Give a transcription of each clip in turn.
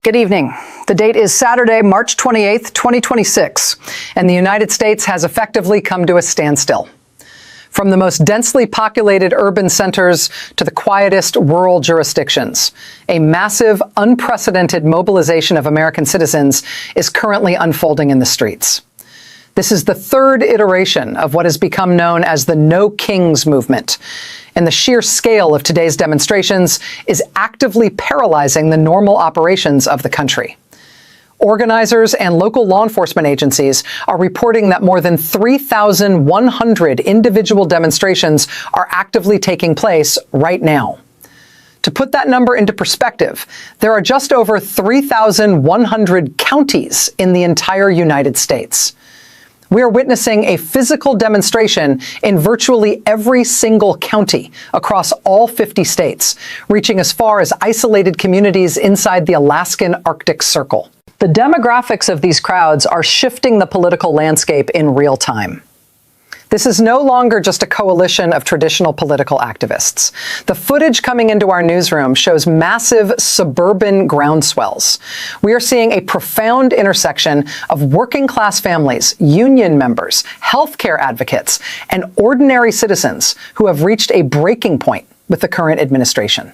Good evening. The date is Saturday, March 28th, 2026, and the United States has effectively come to a standstill. From the most densely populated urban centers to the quietest rural jurisdictions, a massive, unprecedented mobilization of American citizens is currently unfolding in the streets. This is the third iteration of what has become known as the No Kings movement, and the sheer scale of today's demonstrations is actively paralyzing the normal operations of the country. Organizers and local law enforcement agencies are reporting that more than 3,100 individual demonstrations are actively taking place right now. To put that number into perspective, there are just over 3,100 counties in the entire United States. We are witnessing a physical demonstration in virtually every single county across all 50 states, reaching as far as isolated communities inside the Alaskan Arctic Circle. The demographics of these crowds are shifting the political landscape in real time. This is no longer just a coalition of traditional political activists. The footage coming into our newsroom shows massive suburban groundswells. We are seeing a profound intersection of working-class families, union members, healthcare advocates, and ordinary citizens who have reached a breaking point with the current administration.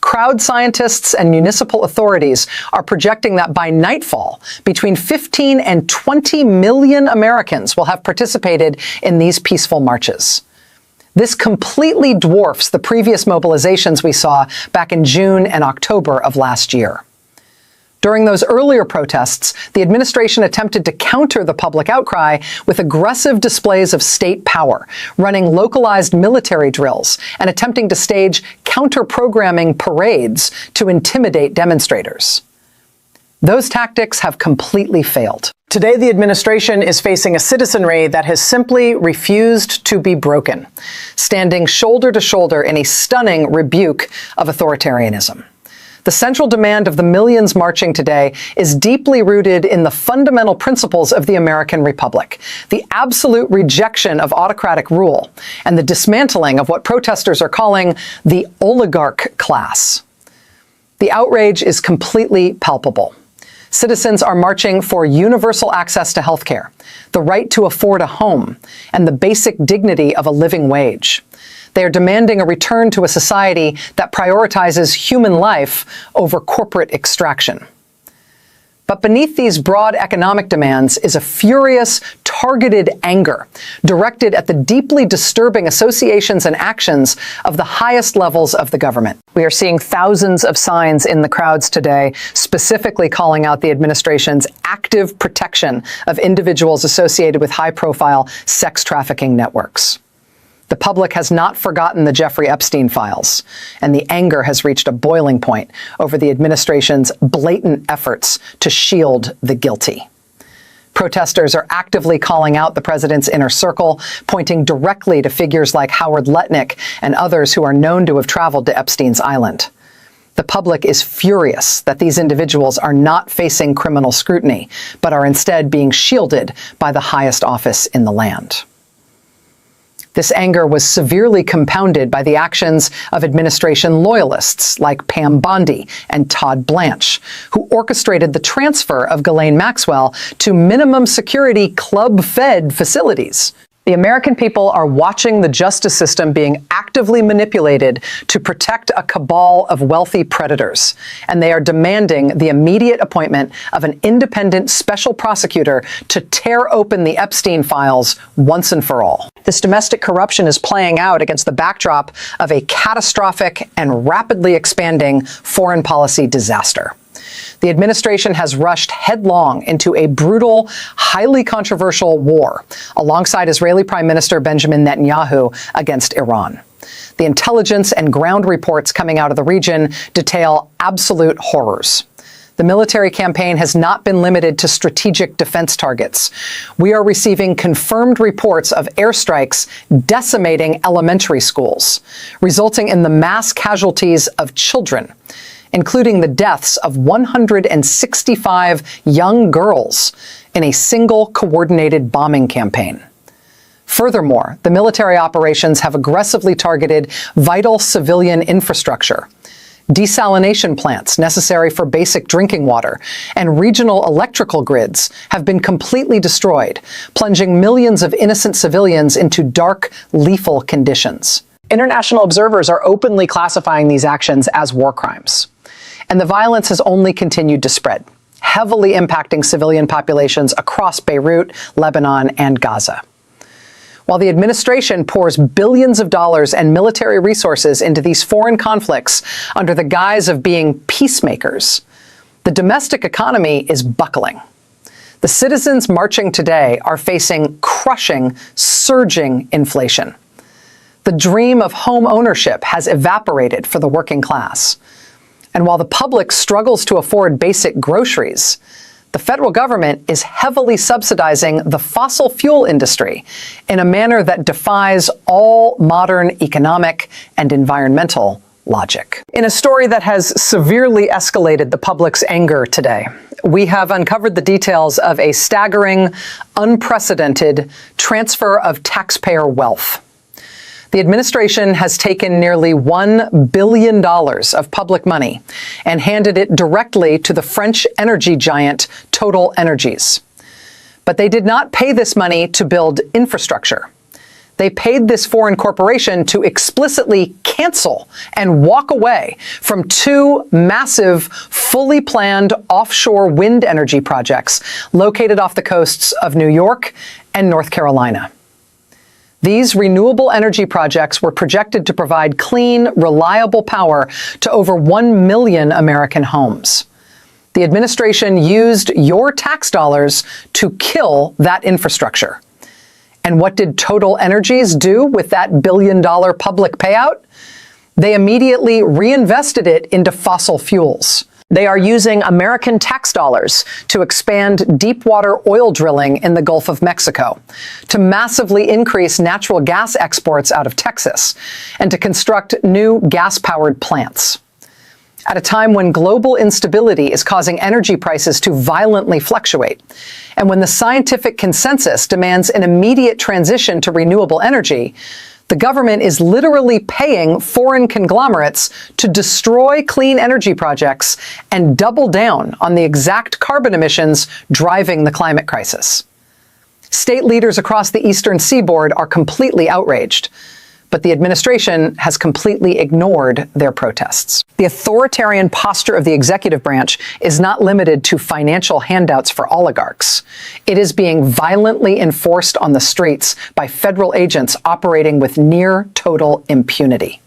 Crowd scientists and municipal authorities are projecting that by nightfall, between 15 and 20 million Americans will have participated in these peaceful marches. This completely dwarfs the previous mobilizations we saw back in June and October of last year. During those earlier protests, the administration attempted to counter the public outcry with aggressive displays of state power, running localized military drills and attempting to stage counter-programming parades to intimidate demonstrators. Those tactics have completely failed. Today, the administration is facing a citizenry that has simply refused to be broken, standing shoulder to shoulder in a stunning rebuke of authoritarianism. The central demand of the millions marching today is deeply rooted in the fundamental principles of the American Republic, the absolute rejection of autocratic rule, and the dismantling of what protesters are calling the oligarch class. The outrage is completely palpable. Citizens are marching for universal access to healthcare, the right to afford a home, and the basic dignity of a living wage. They are demanding a return to a society that prioritizes human life over corporate extraction. But beneath these broad economic demands is a furious, targeted anger directed at the deeply disturbing associations and actions of the highest levels of the government. We are seeing thousands of signs in the crowds today, specifically calling out the administration's active protection of individuals associated with high-profile sex trafficking networks. The public has not forgotten the Jeffrey Epstein files, and the anger has reached a boiling point over the administration's blatant efforts to shield the guilty. Protesters are actively calling out the president's inner circle, pointing directly to figures like Howard Lutnick and others who are known to have traveled to Epstein's island. The public is furious that these individuals are not facing criminal scrutiny, but are instead being shielded by the highest office in the land. This anger was severely compounded by the actions of administration loyalists like Pam Bondi and Todd Blanche, who orchestrated the transfer of Ghislaine Maxwell to minimum security club-fed facilities. The American people are watching the justice system being actively manipulated to protect a cabal of wealthy predators, and they are demanding the immediate appointment of an independent special prosecutor to tear open the Epstein files once and for all. This domestic corruption is playing out against the backdrop of a catastrophic and rapidly expanding foreign policy disaster. The administration has rushed headlong into a brutal, highly controversial war alongside Israeli Prime Minister Benjamin Netanyahu against Iran. The intelligence and ground reports coming out of the region detail absolute horrors. The military campaign has not been limited to strategic defense targets. We are receiving confirmed reports of airstrikes decimating elementary schools, resulting in the mass casualties of children, including the deaths of 165 young girls in a single coordinated bombing campaign. Furthermore, the military operations have aggressively targeted vital civilian infrastructure, Desalination plants necessary for basic drinking water and regional electrical grids have been completely destroyed, plunging millions of innocent civilians into dark, lethal conditions. International observers are openly classifying these actions as war crimes. And the violence has only continued to spread, heavily impacting civilian populations across Beirut, Lebanon, and Gaza. While the administration pours billions of dollars and military resources into these foreign conflicts under the guise of being peacemakers, the domestic economy is buckling. The citizens marching today are facing crushing, surging inflation. The dream of home ownership has evaporated for the working class. And while the public struggles to afford basic groceries, the federal government is heavily subsidizing the fossil fuel industry in a manner that defies all modern economic and environmental logic. In a story that has severely escalated the public's anger today, we have uncovered the details of a staggering, unprecedented transfer of taxpayer wealth. The administration has taken nearly $1 billion of public money and handed it directly to the French energy giant Total Energies. But they did not pay this money to build infrastructure. They paid this foreign corporation to explicitly cancel and walk away from two massive, fully planned offshore wind energy projects located off the coasts of New York and North Carolina. These renewable energy projects were projected to provide clean, reliable power to over 1 million American homes. The administration used your tax dollars to kill that infrastructure. And what did Total Energies do with that billion-dollar public payout? They immediately reinvested it into fossil fuels. They are using American tax dollars to expand deep-water oil drilling in the Gulf of Mexico, to massively increase natural gas exports out of Texas, and to construct new gas-powered plants. At a time when global instability is causing energy prices to violently fluctuate, and when the scientific consensus demands an immediate transition to renewable energy, the government is literally paying foreign conglomerates to destroy clean energy projects and double down on the exact carbon emissions driving the climate crisis. State leaders across the eastern seaboard are completely outraged, but the administration has completely ignored their protests. The authoritarian posture of the executive branch is not limited to financial handouts for oligarchs. It is being violently enforced on the streets by federal agents operating with near total impunity.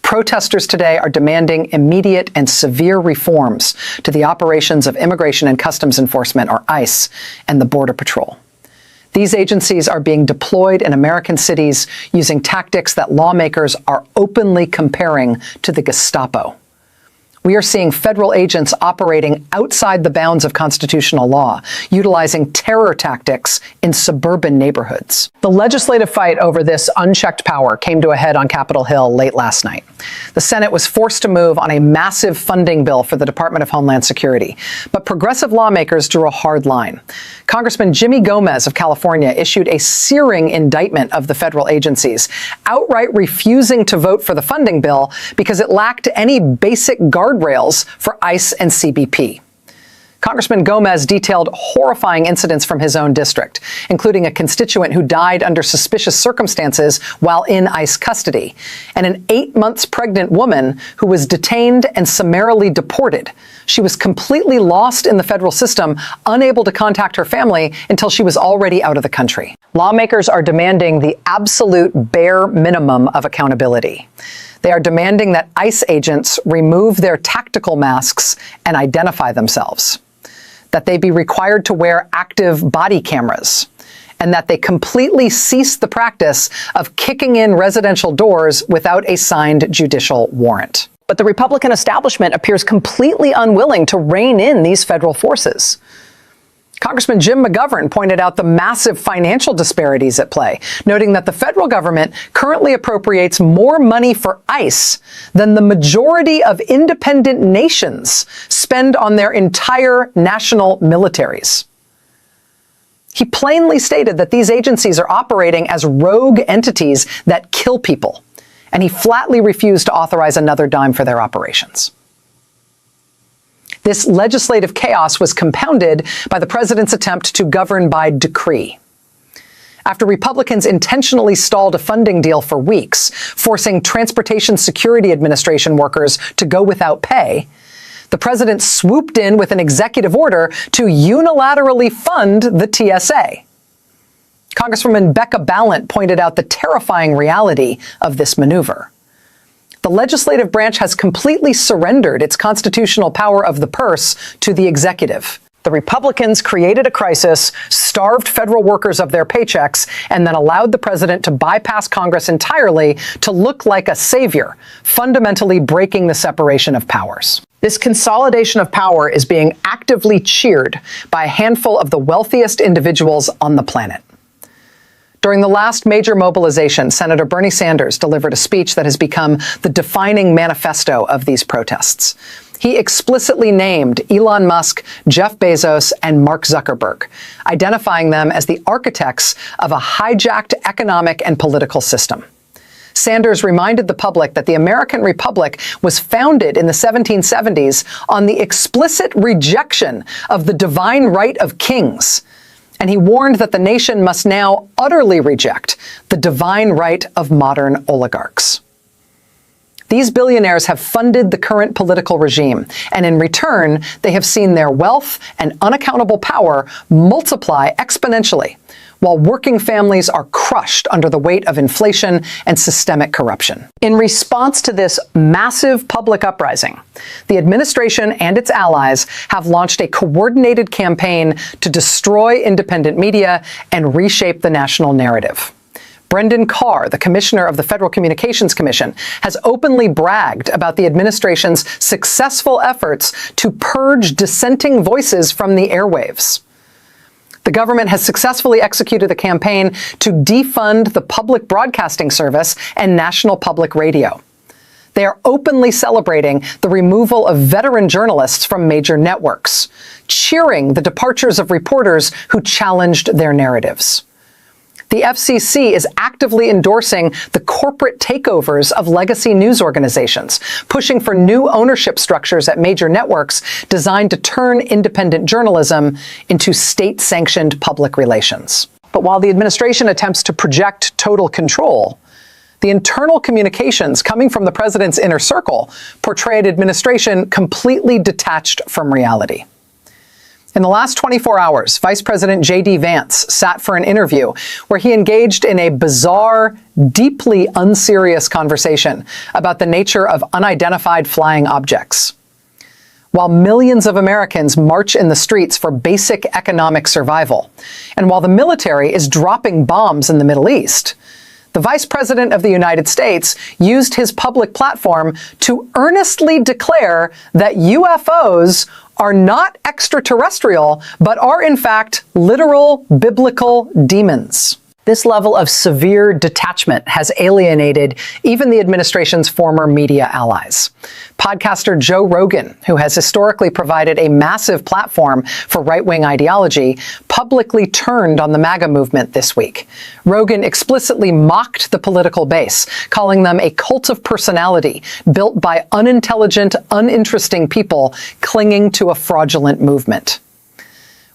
Protesters today are demanding immediate and severe reforms to the operations of Immigration and Customs Enforcement, or ICE, and the Border Patrol. These agencies are being deployed in American cities using tactics that lawmakers are openly comparing to the Gestapo. We are seeing federal agents operating outside the bounds of constitutional law, utilizing terror tactics in suburban neighborhoods. The legislative fight over this unchecked power came to a head on Capitol Hill late last night. The Senate was forced to move on a massive funding bill for the Department of Homeland Security, but progressive lawmakers drew a hard line. Congressman Jimmy Gomez of California issued a searing indictment of the federal agencies, outright refusing to vote for the funding bill because it lacked any basic guardrails for ICE and CBP. Congressman Gomez detailed horrifying incidents from his own district, including a constituent who died under suspicious circumstances while in ICE custody, and an 8 months pregnant woman who was detained and summarily deported. She was completely lost in the federal system, unable to contact her family until she was already out of the country. Lawmakers are demanding the absolute bare minimum of accountability. They are demanding that ICE agents remove their tactical masks and identify themselves, that they be required to wear active body cameras, and that they completely cease the practice of kicking in residential doors without a signed judicial warrant. But the Republican establishment appears completely unwilling to rein in these federal forces. Congressman Jim McGovern pointed out the massive financial disparities at play, noting that the federal government currently appropriates more money for ICE than the majority of independent nations spend on their entire national militaries. He plainly stated that these agencies are operating as rogue entities that kill people and he flatly refused to authorize another dime for their operations. This legislative chaos was compounded by the president's attempt to govern by decree. After Republicans intentionally stalled a funding deal for weeks, forcing Transportation Security Administration workers to go without pay, the president swooped in with an executive order to unilaterally fund the TSA. Congresswoman Becca Balint pointed out the terrifying reality of this maneuver. The legislative branch has completely surrendered its constitutional power of the purse to the executive. The Republicans created a crisis, starved federal workers of their paychecks, and then allowed the president to bypass Congress entirely to look like a savior, fundamentally breaking the separation of powers. This consolidation of power is being actively cheered by a handful of the wealthiest individuals on the planet. During the last major mobilization, Senator Bernie Sanders delivered a speech that has become the defining manifesto of these protests. He explicitly named Elon Musk, Jeff Bezos, and Mark Zuckerberg, identifying them as the architects of a hijacked economic and political system. Sanders reminded the public that the American Republic was founded in the 1770s on the explicit rejection of the divine right of kings. And he warned that the nation must now utterly reject the divine right of modern oligarchs. These billionaires have funded the current political regime, and in return, they have seen their wealth and unaccountable power multiply exponentially, while working families are crushed under the weight of inflation and systemic corruption. In response to this massive public uprising, the administration and its allies have launched a coordinated campaign to destroy independent media and reshape the national narrative. Brendan Carr, the commissioner of the Federal Communications Commission, has openly bragged about the administration's successful efforts to purge dissenting voices from the airwaves. The government has successfully executed the campaign to defund the public broadcasting service and National Public Radio. They are openly celebrating the removal of veteran journalists from major networks, cheering the departures of reporters who challenged their narratives. The FCC is actively endorsing the corporate takeovers of legacy news organizations, pushing for new ownership structures at major networks designed to turn independent journalism into state-sanctioned public relations. But while the administration attempts to project total control, the internal communications coming from the president's inner circle portray an administration completely detached from reality. In the last 24 hours, Vice President J.D. Vance sat for an interview where he engaged in a bizarre, deeply unserious conversation about the nature of unidentified flying objects. While millions of Americans march in the streets for basic economic survival, and while the military is dropping bombs in the Middle East, the Vice President of the United States used his public platform to earnestly declare that UFOs are not extraterrestrial, but are in fact literal biblical demons. This level of severe detachment has alienated even the administration's former media allies. Podcaster Joe Rogan, who has historically provided a massive platform for right-wing ideology, publicly turned on the MAGA movement this week. Rogan explicitly mocked the political base, calling them a cult of personality built by unintelligent, uninteresting people clinging to a fraudulent movement.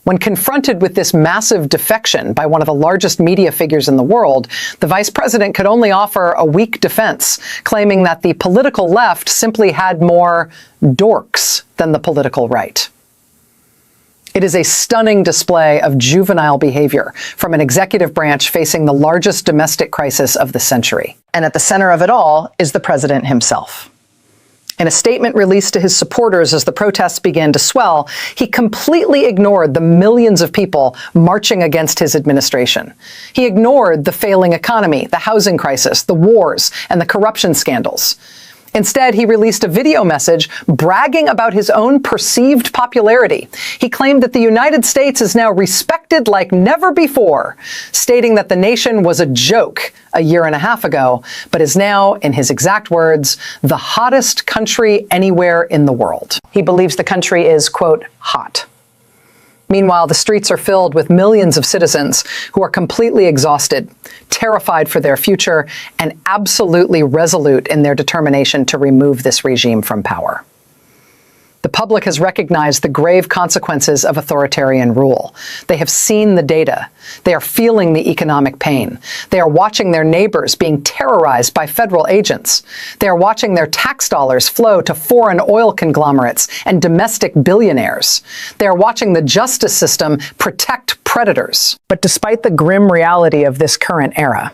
When confronted with this massive defection by one of the largest media figures in the world, the vice president could only offer a weak defense, claiming that the political left simply had more dorks than the political right. It is a stunning display of juvenile behavior from an executive branch facing the largest domestic crisis of the century. And at the center of it all is the president himself. In a statement released to his supporters as the protests began to swell, he completely ignored the millions of people marching against his administration. He ignored the failing economy, the housing crisis, the wars, and the corruption scandals. Instead, he released a video message bragging about his own perceived popularity. He claimed that the United States is now respected like never before, stating that the nation was a joke a year and a half ago, but is now, in his exact words, the hottest country anywhere in the world. He believes the country is, quote, hot. Meanwhile, the streets are filled with millions of citizens who are completely exhausted, terrified for their future, and absolutely resolute in their determination to remove this regime from power. The public has recognized the grave consequences of authoritarian rule. They have seen the data. They are feeling the economic pain. They are watching their neighbors being terrorized by federal agents. They are watching their tax dollars flow to foreign oil conglomerates and domestic billionaires. They are watching the justice system protect predators. But despite the grim reality of this current era,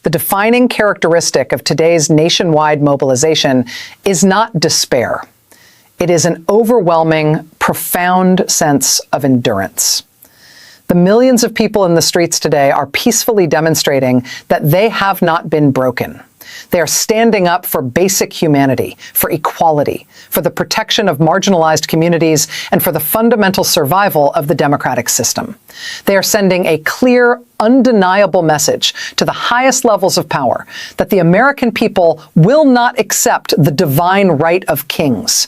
the defining characteristic of today's nationwide mobilization is not despair. It is an overwhelming, profound sense of endurance. The millions of people in the streets today are peacefully demonstrating that they have not been broken. They are standing up for basic humanity, for equality, for the protection of marginalized communities, and for the fundamental survival of the democratic system. They are sending a clear, undeniable message to the highest levels of power that the American people will not accept the divine right of kings,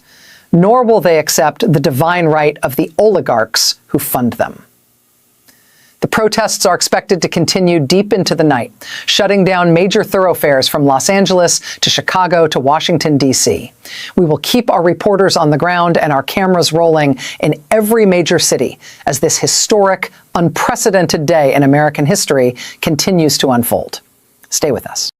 nor will they accept the divine right of the oligarchs who fund them. The protests are expected to continue deep into the night, shutting down major thoroughfares from Los Angeles to Chicago to Washington, D.C. We will keep our reporters on the ground and our cameras rolling in every major city as this historic, unprecedented day in American history continues to unfold. Stay with us.